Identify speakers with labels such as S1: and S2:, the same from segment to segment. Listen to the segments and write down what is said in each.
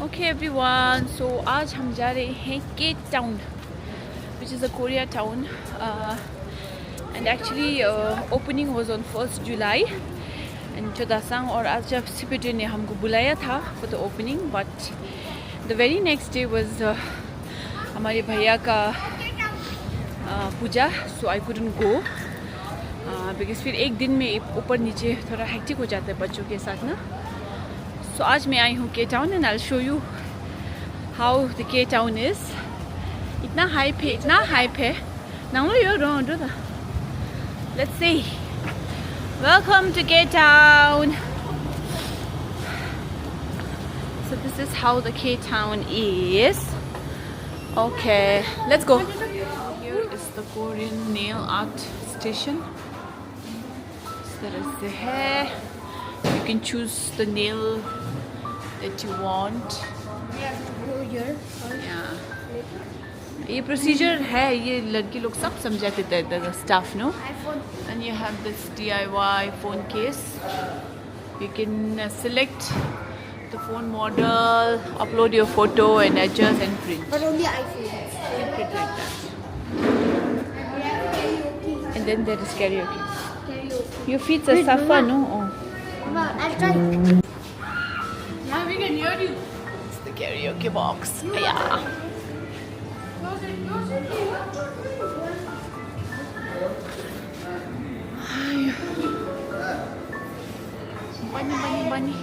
S1: Okay everyone, so आज हम जा रहे हैं Cape Town, which is a Korea town, and actually opening was on 1st July and Chodasang, और आज जब CPT ने हमको बुलाया था for the opening, but the very next day was हमारे भैया का पूजा, so I couldn't go because फिर एक दिन में ऊपर नीचे थोड़ा हेक्टिक हो जाता है बच्चों के साथ ना. So आज मैं आई हूँ के town and I'll show you how the K town is. इतना हाइप है. Now you don't do that. Let's see. Welcome to K town. So this is how the K town is. Okay, let's go. Here is the Korean nail art station. इस तरह से है. You can choose the nail that you want.
S2: We have to go here.
S1: Yeah. ये procedure है, ये लड़के लोग सब समझाते थे, the staff, no?
S2: iPhone.
S1: And you have this DIY phone case. You can select the phone model, upload your photo and adjust and print.
S2: But only iPhone.
S1: You can print like that.
S2: We have karaoke.
S1: And then there is karaoke.
S2: Karaoke.
S1: Your feet are
S2: Wait,
S1: suffer,
S2: Mama.
S1: no? Oh.
S2: Mama, I'll try.
S1: Yeah, we can hear you. It's the karaoke box. Yeah. Bunny.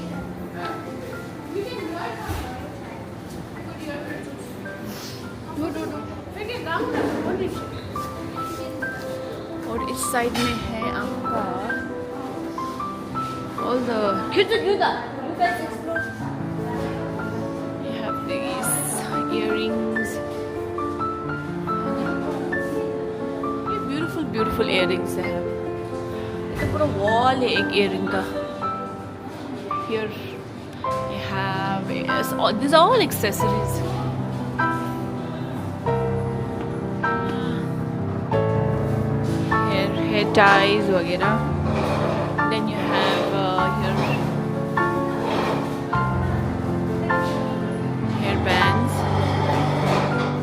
S1: और इस side में है आपका all the kids do that. You have these earrings. ये beautiful earrings they have. ये पूरा wall है एक earring का. Here you have these are all accessories. Hair ties वगैरह. Then you have here hair bands,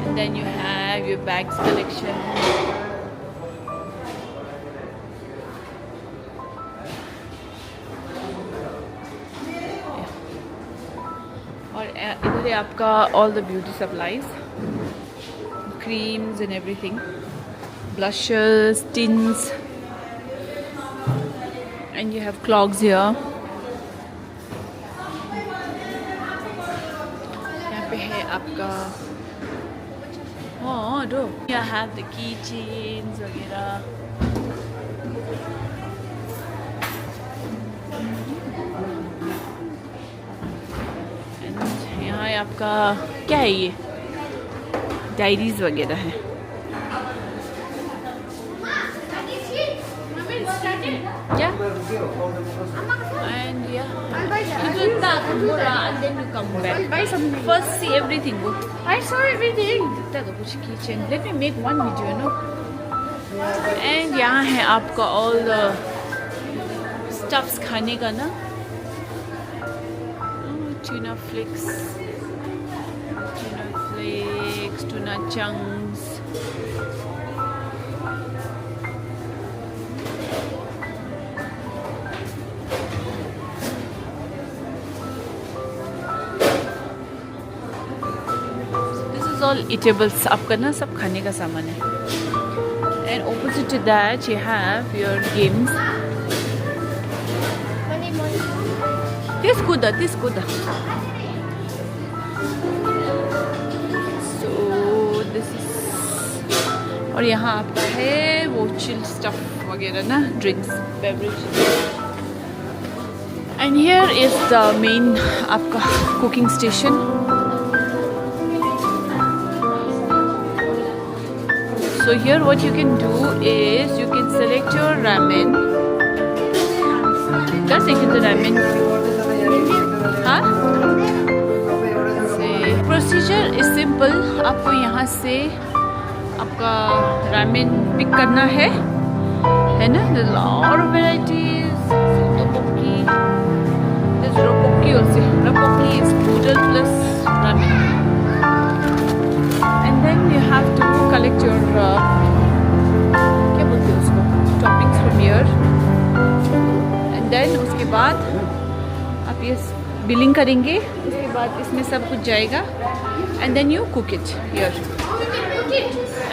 S1: and then you have your bags collection. और इधर है आपका all the beauty supplies, creams and everything, blushes, tints. And you have clogs here. यहाँ पे है आपका do you have the keychains वगैरह. And यहाँ है आपका क्या है ये डायरीज वगैरह है. Yeah. And yeah.
S2: I'll buy that.
S1: You do that and then you come back.
S2: I'll buy something.
S1: First see everything. Go.
S2: I saw everything.
S1: Kitchen. Let me make one video, no? And यहाँ है आपका all the stuffs खाने का ना. Tuna flakes, tuna chunks. All eatables आपका ना सब खाने का सामान है. And opposite to that you have your games.
S2: Money.
S1: This kuda. So this is और यहाँ आपका है वो chill stuff वगैरह ना, drinks, beverages. And here is the main आपका cooking station. So here what you can do is you can select your ramen. Just take the ramen. हाँ? Procedure is simple. आपको यहाँ से आपका ramen pick करना है ना? There's a lot of varieties. Tteokbokki. There's rapokki also. Rapokki is noodle plus billing करेंगे, उसके बाद इसमें सब कुछ जाएगा and then you cook it here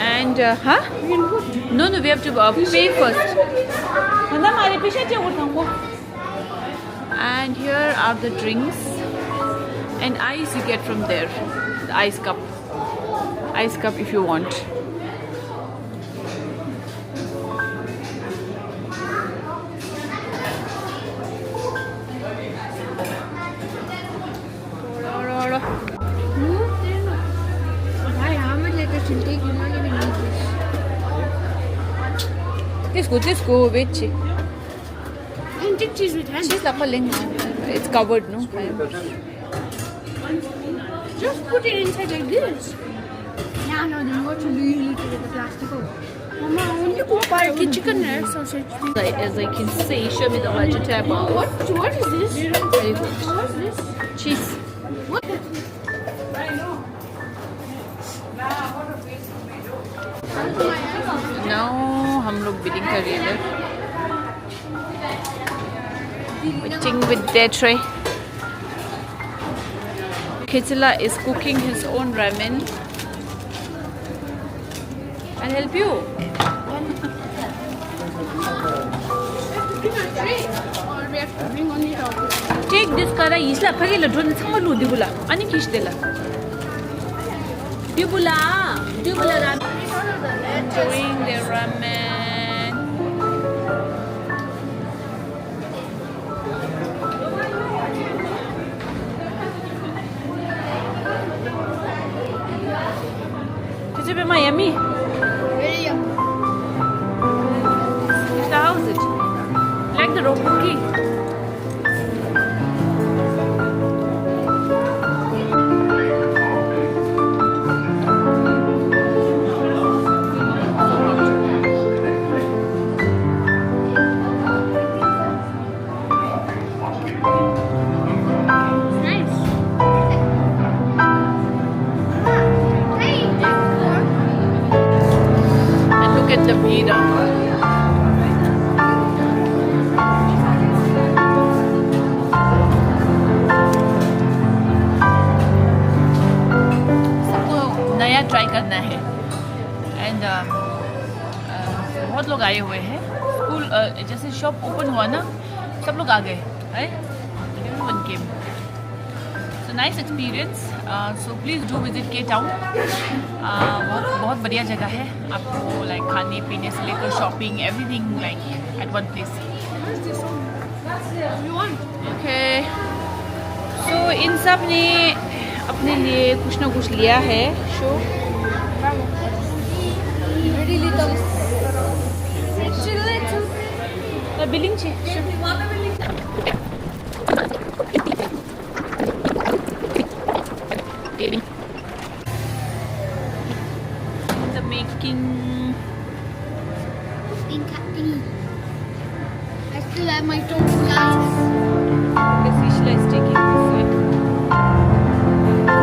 S1: and हाँ no no we have to pay first हमारे पीछे वो and here are the drinks and ice you get from there, the ice cup if you want.
S2: Why? How much like this will take? You not even need this.
S1: This go which
S2: And take cheese with hand.
S1: cheese la it's covered no.
S2: Just put it inside like this. Yeah, no, then what will you eat with the plastic over? Mama, only cook party chicken and sausage.
S1: As I can see, show me the vegetable.
S2: What is this?
S1: Very good.
S2: What is this?
S1: Cheese.
S2: What?
S1: Now हम लोग billing कर रहे हैं waiting with their tray. Kitsila is cooking his own ramen. I'll help you.
S2: Or we have to bring on it out.
S1: Take this kara isla phagela drone samalu dibula ani kish dela. Dibula ramen. Doing the ramen. Is it my yummy?
S2: Very yum.
S1: How is it? Like the rokuki?
S2: Nice. Hey,
S1: And look at the pita. सबको नया try करना है and बहुत लोग आए हुए हैं school जैसे शॉप ओपन हुआ ना सब लोग आ गए everyone came. So nice experience. So please do visit K Town. बहुत बढ़िया जगह है आपको लाइक खाने पीने से लेकर shopping everything like at one place.
S2: you want?
S1: Okay. So इन सब ने अपने लिए कुछ ना कुछ लिया है शो.
S2: Very little. It's a little.
S1: Billing छे. The making.
S2: Pink happy. I still have my total life.
S1: The Sishla is taking this way.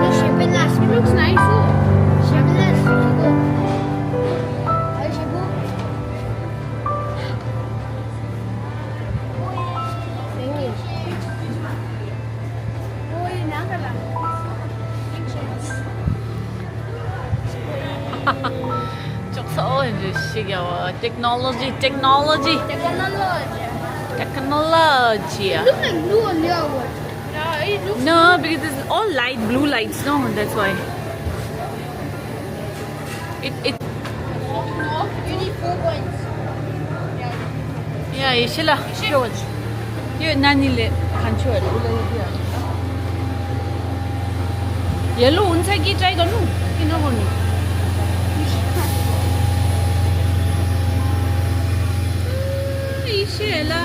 S2: The Shippin last it looks nice too. Shippin last Shibu. Hi Shibu. Thank you. Oh, ये ना करला.
S1: 적서 이제 시기와 technology. Technology.
S2: Look like blue on the other one. Yeah, it looks.
S1: No, because it's all light blue lights. No, that's why. It.
S2: No, you need 4 points.
S1: Yeah, Shila. Show it. You nanile kancho है बोला ये दिया. Yellow उनसे की try करूँ कि ना करूँ. Shila.